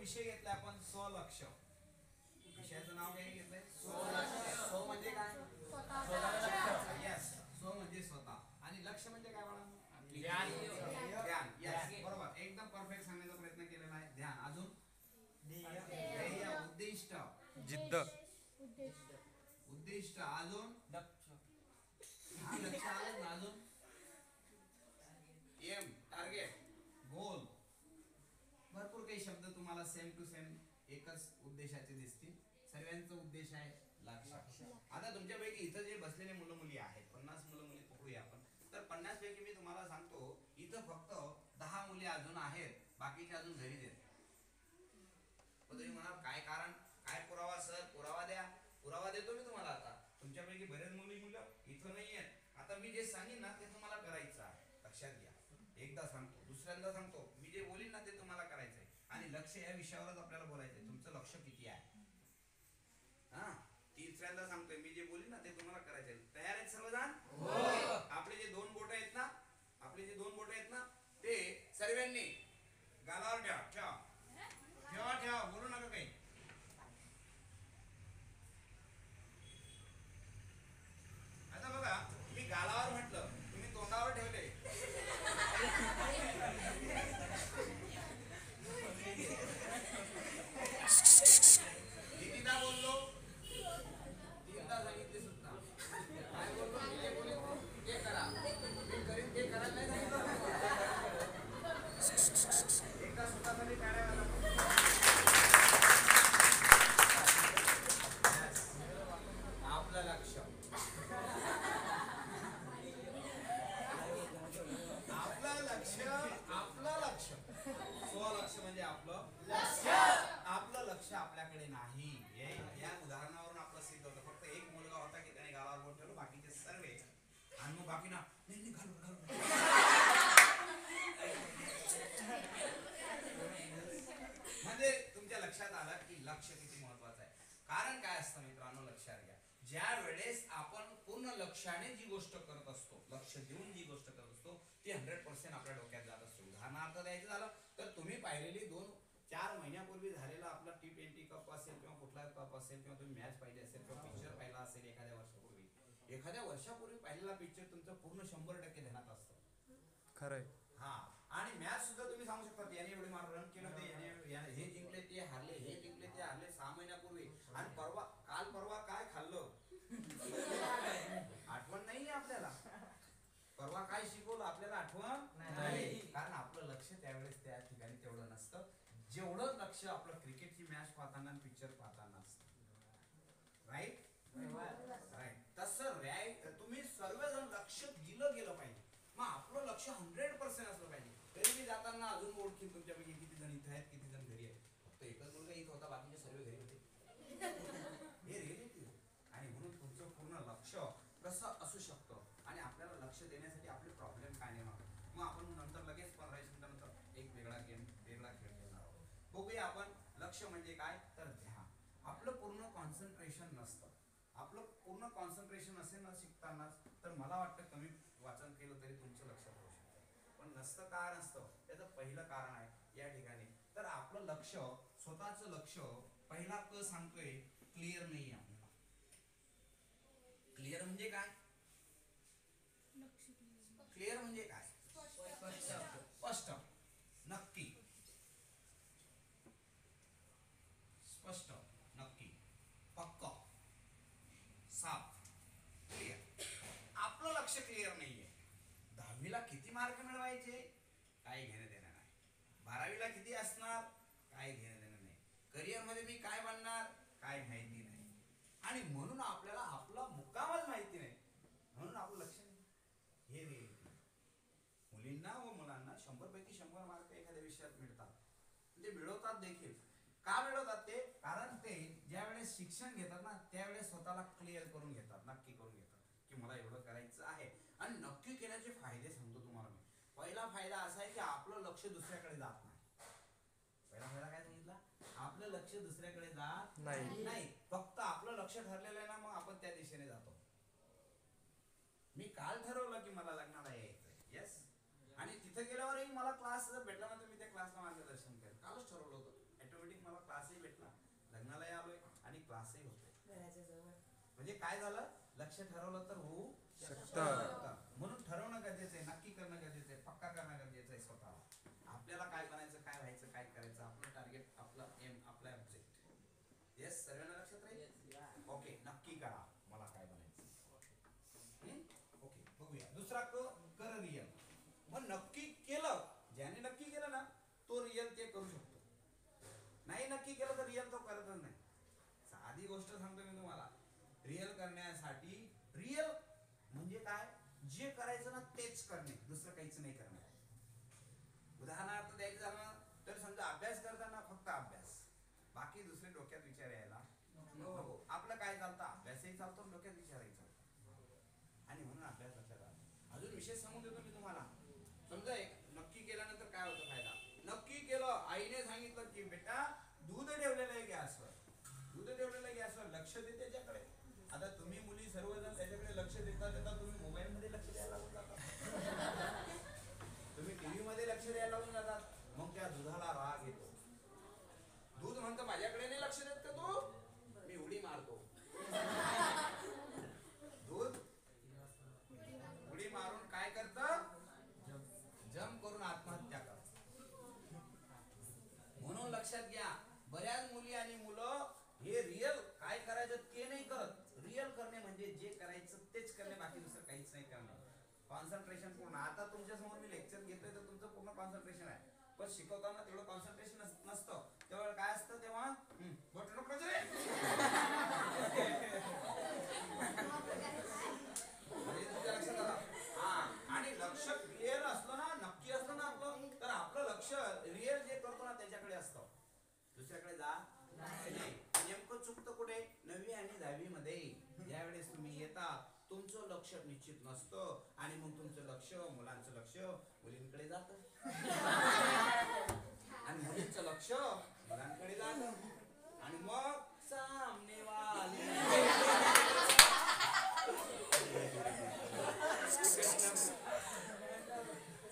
विषय घेतला आपण स्वलक्ष. विषयाचं नाव काय घेतलंय? स्वलक्ष. स्व म्हणजे काय? यस, स्व म्हणजे स्वतः. आणि लक्ष म्हणजे काय म्हणा? ध्यान. ध्यान. यस, बरोबर, एकदम परफेक्ट सांगण्याचा प्रयत्न केलेला आहे. ध्यान. अजून ध्येय, उद्दिष्ट, जिद्द, उद्दिष्ट, अजून लक्ष. हा, लक्ष आलं ना. अजून एम, टार्गेट, गोल. भरपूर काही शब्द तुम्हाला सेम टू सेम एकच उद्देशाचे दिसतील. सर्वांचा उद्देश आहे लक्ष. आता तुमच्यापैकी इथं जे बसलेले मुलं मुली आहेत, 50 मुलं मुली पकडूया आपण, तर 50 पैकी मी तुम्हाला सांगतो इथं फक्त 10 मुली अजून आहेत, बाकीचे अजून घरी देत. तुम्ही म्हणाल काय कारण, काय पुरावा? सर पुरावा द्या. पुरावा देतो मी तुम्हाला. आता तुमच्यापैकी बरेच मुलं इथं नाही आहेत. आता मी जे सांगेन ना ते तुम्हाला करायचं आहे. लक्षात घ्या. एकदा सांगतो, दुसऱ्यांदा सांगतो, मी जे बोलीन ना ते तुम्हाला करायचंय. आणि लक्ष या विषयावरच आपल्याला बोलायचंय. तुमचं लक्ष किती आहे? हा, तिसऱ्यांदा सांगतोय, मी जे बोलीन ना ते तुम्हाला करायचंय. तयार आहेत सर्वजण? हो. आपले जे दोन बोट आहेत ना, ते सर्वांनी गालावर ठेवा. ठेवा, बोलू नका काही. आता बघा, मी गालावर म्हटलं, तुम्ही तोंडावर ठेवले. कितीदा बोललो? 3दा सांगितले सुद्धा. काय बोललो? मी जे बोललो ते करा. मी करीन ते करायला नाही सांगितलं. एकदा स्वतःसाठी टाळ्या वाजवा. आपलं लक्ष, स्वलक्ष म्हणजे आपलं लक्ष आपल्याकडे नाही. या उदाहरणावरून आपलं सिद्ध होतं. फक्त एक मुलगा होता की त्याने गालावर बोट ठेवलं, बाकीचे सर्वे. आणि मग बाकी ना घालून म्हणजे तुमच्या लक्षात आलं की लक्ष किती महत्वाचं आहे. कारण काय असतं मित्रांनो, लक्षात घ्या, ज्या वेळेस आपण पूर्ण लक्षाने जी गोष्ट करत असतो, लक्ष देऊन जी गोष्ट करत असतो, ती 100% आपल्या डोक्यात जात असतो. उदाहरणार्थ द्यायचं झालं तर तुम्ही पाहिलेली 2-4 महिन्यापूर्वी झालेला आपला T20 कप असेल किंवा कुठला कप असेल, किंवा तुम्ही मॅच पाहिली असेल किंवा पिक्चर पाहिला असेल एखाद्या वर्षापूर्वी पाहिलेला पिक्चर तुमचं पूर्ण 100% ध्यानात असतं. खरंय. हा, आणि मॅच सुद्धा तुम्ही सांगू शकता याने एवढे मार रन केले होते, याने हे जिंकले ते हारले, 6 महिन्यापूर्वी. आणि काल परवा काय खाल्लं आठवण नाही आपल्याला. परवा काय शिकवलं आपल्याला आठवण नाही. कारण आपलं लक्ष त्यावेळेस त्या ठिकाणी तेवढं नसतं जेवढं लक्ष आपलं क्रिकेटची मॅच पाहताना आणि पिक्चर पाहताना असतं. राईट. तसं तुम्ही सर्वजण लक्ष दिलं गेलं पाहिजे. मग आपलं लक्ष 100% असलं पाहिजे. तरी मी जाताना अजून ओळखीन तुमच्यापैकी किती जण इथे आहेत, किती जण घरी आहेत. फक्त एकच मुलगा इथं होता, बाकीचे सर्व घरी होते. हे रिअलिटी. आणि म्हणून तुमचं पूर्ण लक्ष कसं असू शकतं आणि आपल्याला लक्ष देण्यासाठी आपले प्रॉब्लेम काय निर्माण होतात. मग आपण नंतर लगेच 15 मिनिटानंतर एक वेगळा खेळ खेळणार आहोत. बघूया आपण लक्ष म्हणजे काय. तर ध्यान. आपलं पूर्ण कॉन्सन्ट्रेशन नसतं. आपलं पूर्ण कॉन्सन्ट्रेशन असेल ना शिकतानाच, तर मला वाटतं कमी वाचन केलं तरी तुमचं लक्ष राहू शकतं. पण नसतं. का नसतं? त्याचं पहिलं कारण आहे या ठिकाणी. तर आपलं लक्ष, स्वतःचं लक्ष, पहिला क सांगतोय क्लिअर नाही आहे आपल्याला. क्लिअर म्हणजे काय? क्लिअर म्हणजे काय? स्पष्ट, नक्की, स्पष्ट, नक्की, पक्का, साफ, क्लिअर. आपलं लक्ष क्लिअर नाहीये. 10वीला किती मार्क मिळवायचे काही घेणं देणं नाही. 12वीला किती असणार काही घेणं देणं नाही. करिअर मध्ये मी काय बनणार काय माहिती नाही. आणि म्हणून आपल्याला आपला मुक्कामच माहिती नाही, म्हणून आपलं लक्ष नाही. हे रे, मुलींना व मुलांना 100 पैकी 100 मार्क एखाद्या विषयात मिळतात. म्हणजे मिळवतात देखील. का मिळवतात ते? कारण ते ज्या वेळेस शिक्षण घेतात ना त्यावेळेस स्वतःला क्लिअर करून घेतात, नक्की करून घेतात की मला एवढं करायचं आहे. आणि नक्की केल्याचे फायदे सांगतो तुम्हाला मी. पहिला फायदा असा आहे की आपलं लक्ष दुसऱ्याकडे जात नाही. पहिला फायदा काय सांगितला? आपलं लक्ष दुसऱ्याकडे जात नाही. फक्त आपलं लक्ष ठरलेलं आहे ना, मग आपण त्या दिशेने जातो. मी काल ठरवलं की मला लग्नाला यायचंय. येस. आणि तिथे गेल्यावरही मला क्लास जर भेटला ना तर मी त्या क्लासला मार्गदर्शन करेन. कालच ठरवलं होतं. ऑटोमॅटिक क्लासही होतो. घराच्या जवळ. म्हणजे काय झालं, लक्ष ठरवलं तर होऊ शकतं. म्हणून ठरवणं गरजेचं आहे, नक्की करणं गरजेचं आहे, पक्का करणं गरजेचं आहे स्वतःला. आपल्याला काय बनायचं, काय व्हायचं, काय करायचं, आपलं टार्गेट, आपला एम, आपला ऑब्जेक्ट. येस, सर्वांना लक्षात राहील. ओके, नक्की करा मला काय बनायचं. ओके, बघूया दुसरा कर रियल. मग नक्की केलं, ज्याने नक्की केलं ना तो रियल ते करू शकतो. नाही नक्की केलं तर रियल तो करतच नाही. साधी गोष्ट सांगतो मी तुम्हाला, रियल करण्यासाठी, रियल म्हणजे काय, जे करायचं ना तेच करणे, दुसरं काहीच नाही करणे. उदाहरणार्थ द्यायचं झालं तर समजा अभ्यास करताना फक्त अभ्यास, बाकी दुसरे डोक्यात विचार यायला नको. आपलं काय चालतं, अभ्यासही चालतो, डोक्यात विचारही चालतो. आणि म्हणून अभ्यास लक्षात आला. अजून विशेष सांगून देतो मी तुम्हाला. समजा एक नक्की केल्यानंतर काय होतं फायदा, नक्की केलं, आईने सांगितलं की बेटा दूध ठेवलेलं आहे गॅसवर, दूध ठेवलेलं आहे गॅसवर, लक्ष दे त्याच्याकडे. आता तुम्ही मुली सर्वजण त्याच्याकडे लक्ष देता देता तुम्ही मोबाईल मध्ये लक्ष द्यायला लागून जातात, तुम्ही टीव्ही मध्ये लक्ष द्यायला लागून जातात. मग त्या दुधाला राग येतो. दूध म्हणतं माझ्याकडे नाही लक्ष देत का तू, मी उडी मारतो. दूध उडी मारून काय करतं, जम करून आत्महत्या करतं. म्हणून लक्षात घ्या, बऱ्याच मुली आणि मुलं हे रियल काय करायचं ते नाही करत. रियल करणे म्हणजे जे करायचं तेच करणे, बाकी दुसरं काहीच नाही करणे. कॉन्सन्ट्रेशन पूर्ण. आता तुमच्या समोर मी लेक्चर घेतोय तर तुमचं पूर्ण कॉन्सन्ट्रेशन आहे, पण शिकवताना तेवढं कॉन्सन्ट्रेशन नसतं. तेव्हा काय असतं, तेव्हा बटन पकडायचं रे. म्हणजे तुमच्या लक्षात आलं. हा, आणि लक्ष क्लिअर असलं ना, नक्की असलं ना आपलं, तर आपलं लक्ष रियल जे करतो ना त्याच्याकडे असतं, दुसऱ्याकडे जा नाही. नेमकं चुकतं कुठे, 9वी आणि 10वी मध्ये ज्यावेळेस तुम्ही येता तुमचं लक्ष निश्चित नसतं, आणि मग तुमचं लक्ष, मुलांचं लक्ष मुलींकडे जातं, आणि मुलींचं लक्ष मुलांकडे जातं, आणि मग सामने वाली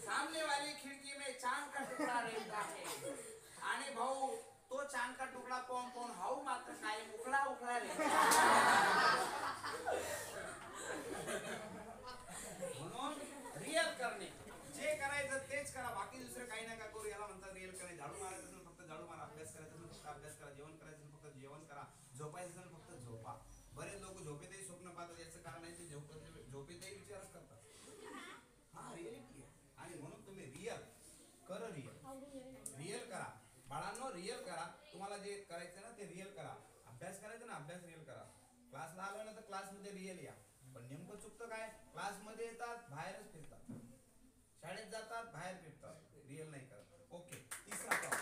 सामने वाली खिड़की में चांद का टुकड़ा रहता है, आणि भाऊ तो चांद का टुकड़ा पाहून पाहून हाऊ मात्र कायम उखळा उखळा म्हणून रियल करणे, जे करायचं तेच करा, बाकी दुसरं काही नका करू. याला म्हणतात रियल करणे. झाडू मारायचं असेल फक्त झाडू मारा, अभ्यास करायचा असेल फक्त अभ्यास करा, जेवण करायचं असेल फक्त जेवण करा, झोपायचं असेल फक्त झोपा. बरेच लोक झोपेतही स्वप्न पाहतात, याचं कारण आहे ते झोपेतही विचारच करतात. हा रिअलिटी आहे. आणि म्हणून तुम्ही रियल रियल करा बाळांनो, रियल करा. तुम्हाला जे करायचं ना ते रियल करा. अभ्यास करायचा ना, अभ्यास रियल करा. क्लासला आलो ना तर क्लासमध्ये रियल या. पण नेमकं चुकतं काय, क्लासमध्ये येतात बाहेरच फिरतात, शाळेत जातात बाहेर फिरतात, रियल नाही करत. ओके, तिसरा क्रम,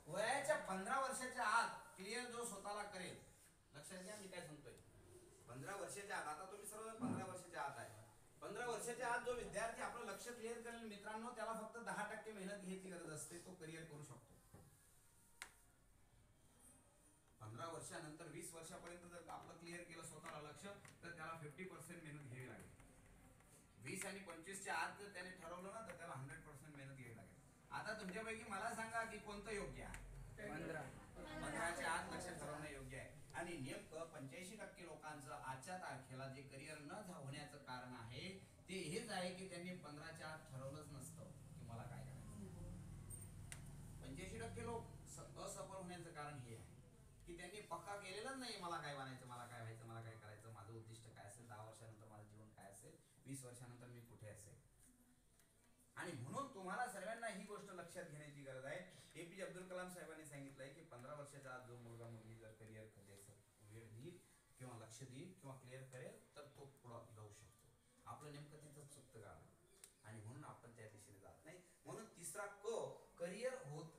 वयाच्या 15 वर्षाच्या आत क्लिअर जो स्वतःला करेल. लक्षात घ्या मी काय सांगतोय, 15 वर्षाच्या आत. आता तुम्ही सर्व 15 वर्षाच्या आत आहे. 15 वर्षाच्या आत जो विद्यार्थी आपलं लक्ष क्लिअर करेल मित्रांनो, त्याला फक्त 10% मेहनत घ्यायची गरज असते, तो करिअर करू शकतो. 15 वर्षानंतर 20 वर्षापर्यंत जर आपलं क्लिअर केलं स्वतःला लक्ष, तर त्याला 50% मेहनत घ्यावी लागेल. 20 आणि 25च्या आत जर त्याने ठरवलं ना तर त्याला 100% मेहनत घ्यावी लागेल. आता तुमच्यापैकी मला सांगा की कोणतं योग्य आहे. 15च्या आत लक्ष ठरवणं योग्य आहे. आणि नेमकं 85% लोकांचं आजच्या तारखेला जे करिअर न होण्याचं कारण आहे ते हेच आहे की त्यांनी 15च्या आत ठरवलंच नसतं की मला काय करायचं. 85% लोक असफल होण्याचं कारण हे आहे की त्यांनी पक्का केलेलंच नाही, मला काय बनायचं, मला काय व्हायचं, मला काय करायचं, माझं उद्दिष्ट काय असेल, 10 वर्षानंतर माझं जीवन काय असेल, 20 वर्षानंतर मी कुठे असेल. आणि म्हणून तुम्हाला सर्वांना ही गोष्ट लक्षात घेण्याची गरज आहे. एपीजे अब्दुल कलाम साहेबांनी सांगितलंय की 15 वर्षाच्या आत जो मुलगा मुलगी जर करिअर वेळ देईल किंवा लक्ष देईल किंवा क्लिअर करेल तर तो पुढे जाऊ शकतो. आपलं नेमकं तिथं चुकतं का, आणि म्हणून आपण त्या दिशेने जात नाही. म्हणून तिसरा करिअर होत